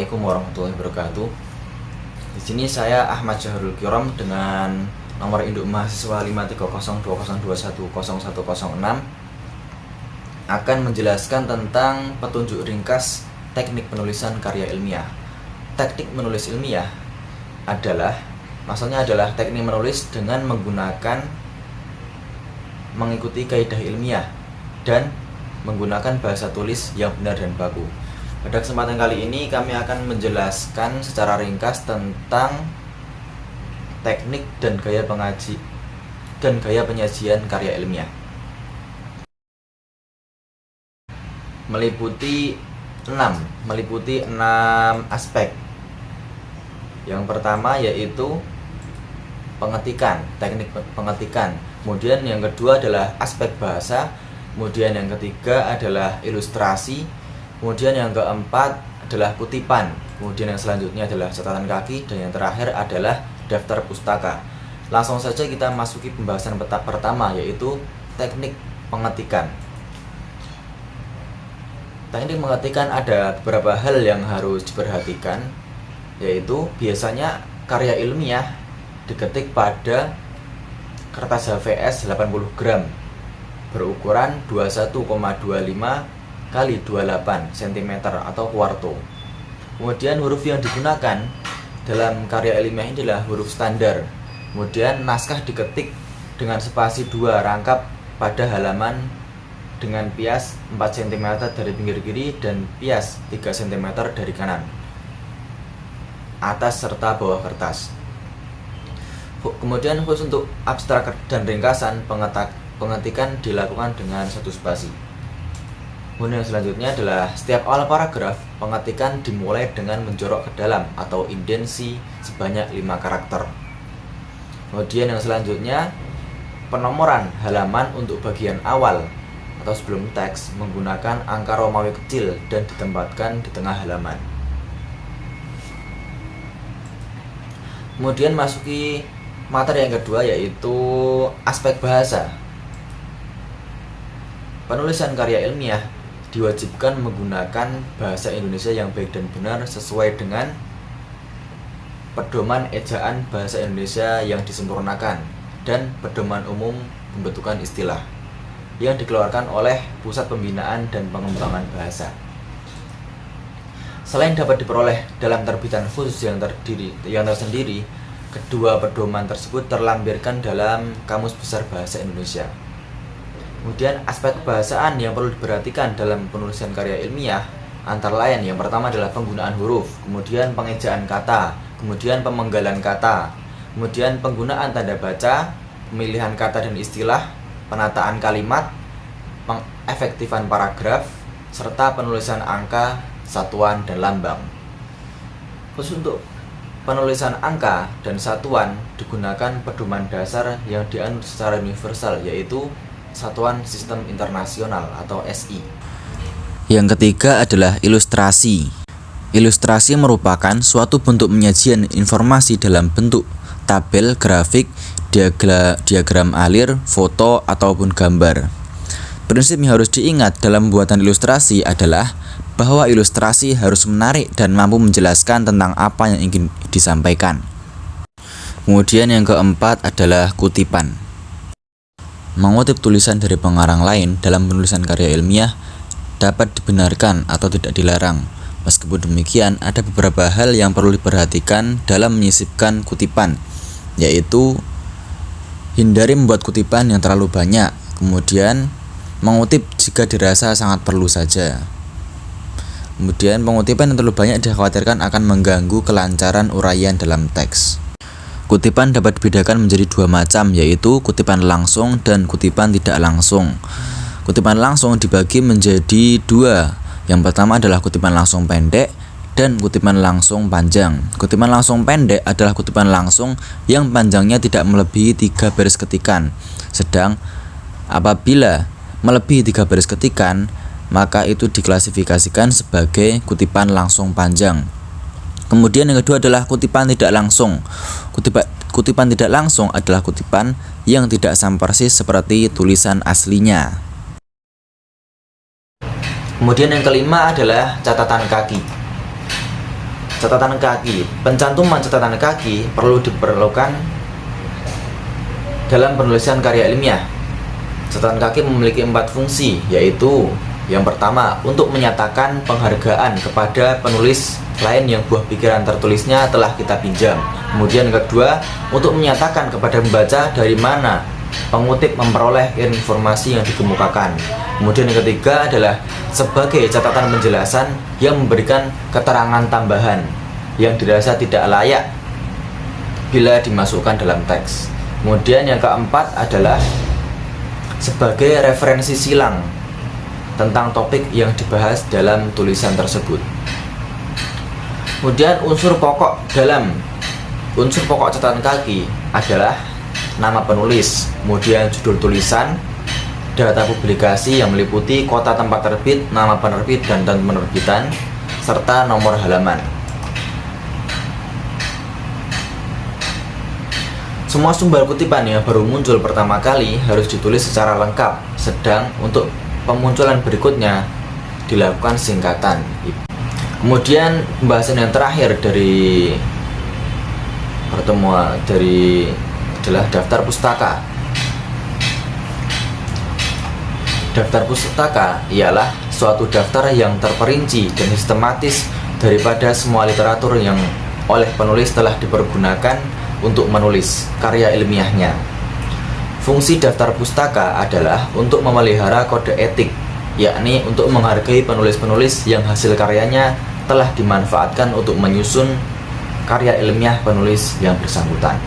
Assalamualaikum warahmatullahi wabarakatuh. Di sini saya Ahmad Syahrul Kiram dengan nomor induk mahasiswa 53020210106 akan menjelaskan tentang petunjuk ringkas teknik penulisan karya ilmiah. Teknik menulis ilmiah maksudnya adalah teknik menulis dengan mengikuti kaidah ilmiah dan menggunakan bahasa tulis yang benar dan baku. Pada kesempatan kali ini kami akan menjelaskan secara ringkas tentang teknik dan gaya penyajian karya ilmiah. Meliputi 6 aspek. Yang pertama yaitu pengetikan, teknik pengetikan. Kemudian yang kedua adalah aspek bahasa. Kemudian yang ketiga adalah ilustrasi. Kemudian yang keempat adalah kutipan. Kemudian yang selanjutnya adalah catatan kaki. Dan yang terakhir adalah daftar pustaka. Langsung saja kita masuki pembahasan pertama, yaitu teknik pengetikan. Teknik pengetikan ada beberapa hal yang harus diperhatikan, yaitu biasanya karya ilmiah diketik pada kertas HVS 80 gram berukuran 21,25 kali 28 cm atau kuarto. Kemudian huruf yang digunakan dalam karya ilmiah ini adalah huruf standar. Kemudian naskah diketik dengan spasi 2 rangkap pada halaman dengan pias 4 cm dari pinggir kiri dan pias 3 cm dari kanan, atas serta bawah kertas. Kemudian khusus untuk abstrak dan ringkasan, pengetikan dilakukan dengan 1 spasi. Kemudian yang selanjutnya adalah setiap awal paragraf, pengetikan dimulai dengan menjorok ke dalam atau indensi sebanyak 5 karakter. Kemudian yang selanjutnya, penomoran halaman untuk bagian awal atau sebelum teks menggunakan angka Romawi kecil dan ditempatkan di tengah halaman. Kemudian masuki materi yang kedua, yaitu aspek bahasa. Penulisan karya ilmiah diwajibkan menggunakan bahasa Indonesia yang baik dan benar sesuai dengan pedoman ejaan bahasa Indonesia yang disempurnakan dan pedoman umum pembentukan istilah yang dikeluarkan oleh Pusat Pembinaan dan Pengembangan Bahasa. Selain dapat diperoleh dalam terbitan khusus yang tersendiri, kedua pedoman tersebut terlampirkan dalam Kamus Besar Bahasa Indonesia. Kemudian aspek bahasaan yang perlu diperhatikan dalam penulisan karya ilmiah antara lain, yang pertama adalah penggunaan huruf, kemudian pengejaan kata, kemudian pemenggalan kata, kemudian penggunaan tanda baca, pemilihan kata dan istilah, penataan kalimat, pengefektifan paragraf, serta penulisan angka, satuan, dan lambang. Khusus untuk penulisan angka dan satuan digunakan pedoman dasar yang dianut secara universal, yaitu Satuan Sistem Internasional atau SI. Yang ketiga adalah ilustrasi. Ilustrasi merupakan suatu bentuk penyajian informasi dalam bentuk tabel, grafik, diagram alir, foto, ataupun gambar. Prinsip yang harus diingat dalam pembuatan ilustrasi adalah bahwa ilustrasi harus menarik dan mampu menjelaskan tentang apa yang ingin disampaikan. Kemudian yang keempat adalah kutipan. Mengutip tulisan dari pengarang lain dalam penulisan karya ilmiah dapat dibenarkan atau tidak dilarang. Meskipun demikian, ada beberapa hal yang perlu diperhatikan dalam menyisipkan kutipan, yaitu hindari membuat kutipan yang terlalu banyak, kemudian mengutip jika dirasa sangat perlu saja. Kemudian pengutipan yang terlalu banyak dikhawatirkan akan mengganggu kelancaran uraian dalam teks. Kutipan dapat dibedakan menjadi 2 macam, yaitu kutipan langsung dan kutipan tidak langsung. Kutipan langsung dibagi menjadi 2. Yang pertama adalah kutipan langsung pendek dan kutipan langsung panjang. Kutipan langsung pendek adalah kutipan langsung yang panjangnya tidak melebihi 3 baris ketikan. Sedang apabila melebihi 3 baris ketikan, maka itu diklasifikasikan sebagai kutipan langsung panjang. Kemudian yang kedua adalah kutipan tidak langsung. Kutipan tidak langsung adalah kutipan yang tidak sama persis seperti tulisan aslinya. Kemudian yang kelima adalah catatan kaki. catatan kaki. Pencantuman catatan kaki perlu diperlukan dalam penulisan karya ilmiah. Catatan kaki memiliki 4 fungsi, yaitu yang pertama, untuk menyatakan penghargaan kepada penulis lain yang buah pikiran tertulisnya telah kita pinjam. Kemudian yang kedua, untuk menyatakan kepada pembaca dari mana pengutip memperoleh informasi yang dikemukakan. Kemudian yang ketiga adalah sebagai catatan penjelasan yang memberikan keterangan tambahan yang dirasa tidak layak bila dimasukkan dalam teks. Kemudian yang keempat adalah sebagai referensi silang tentang topik yang dibahas dalam tulisan tersebut. Kemudian unsur pokok catatan kaki adalah nama penulis, kemudian judul tulisan, data publikasi yang meliputi kota tempat terbit, nama penerbit dan penerbitan, serta nomor halaman. Semua sumber kutipan yang baru muncul pertama kali harus ditulis secara lengkap, sedang untuk pemunculan berikutnya dilakukan singkatan. Kemudian pembahasan yang terakhir dari pertemuan adalah daftar pustaka. Daftar pustaka ialah suatu daftar yang terperinci dan sistematis daripada semua literatur yang oleh penulis telah dipergunakan untuk menulis karya ilmiahnya. Fungsi daftar pustaka adalah untuk memelihara kode etik, yakni untuk menghargai penulis-penulis yang hasil karyanya telah dimanfaatkan untuk menyusun karya ilmiah penulis yang bersangkutan.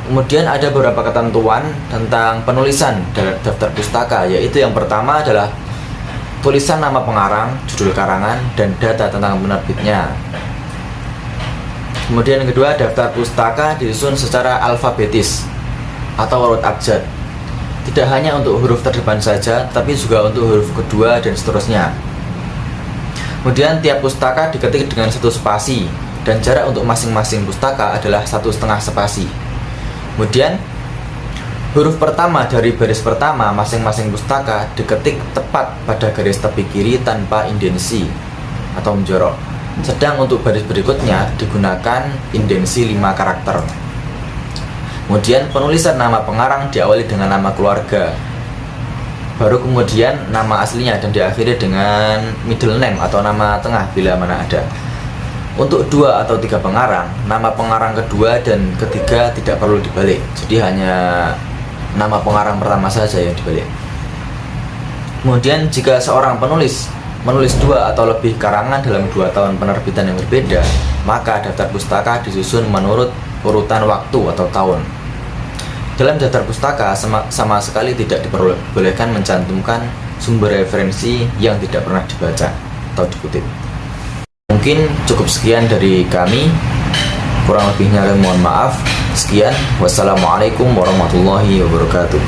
Kemudian ada beberapa ketentuan tentang penulisan dalam daftar pustaka, yaitu yang pertama adalah tulisan nama pengarang, judul karangan, dan data tentang penerbitnya. Kemudian yang kedua, daftar pustaka disusun secara alfabetis atau urut abjad. Tidak hanya untuk huruf terdepan saja, tapi juga untuk huruf kedua dan seterusnya. Kemudian tiap pustaka diketik dengan 1 spasi dan jarak untuk masing-masing pustaka adalah 1,5 spasi. Kemudian huruf pertama dari baris pertama masing-masing pustaka diketik tepat pada garis tepi kiri tanpa indensi atau menjorok. Sedang untuk baris berikutnya digunakan indensi 5 karakter. Kemudian penulisan nama pengarang diawali dengan nama keluarga, baru kemudian nama aslinya, dan diakhiri dengan middle name atau nama tengah bila mana ada. Untuk 2 atau 3 pengarang, nama pengarang kedua dan ketiga tidak perlu dibalik, jadi hanya nama pengarang pertama saja yang dibalik. Kemudian jika seorang penulis menulis 2 atau lebih karangan dalam 2 tahun penerbitan yang berbeda, maka daftar pustaka disusun menurut urutan waktu atau tahun. Dalam daftar pustaka sama sekali tidak diperbolehkan mencantumkan sumber referensi yang tidak pernah dibaca atau dikutip. Mungkin cukup sekian dari kami, kurang lebihnya mohon maaf. Sekian, wassalamualaikum warahmatullahi wabarakatuh.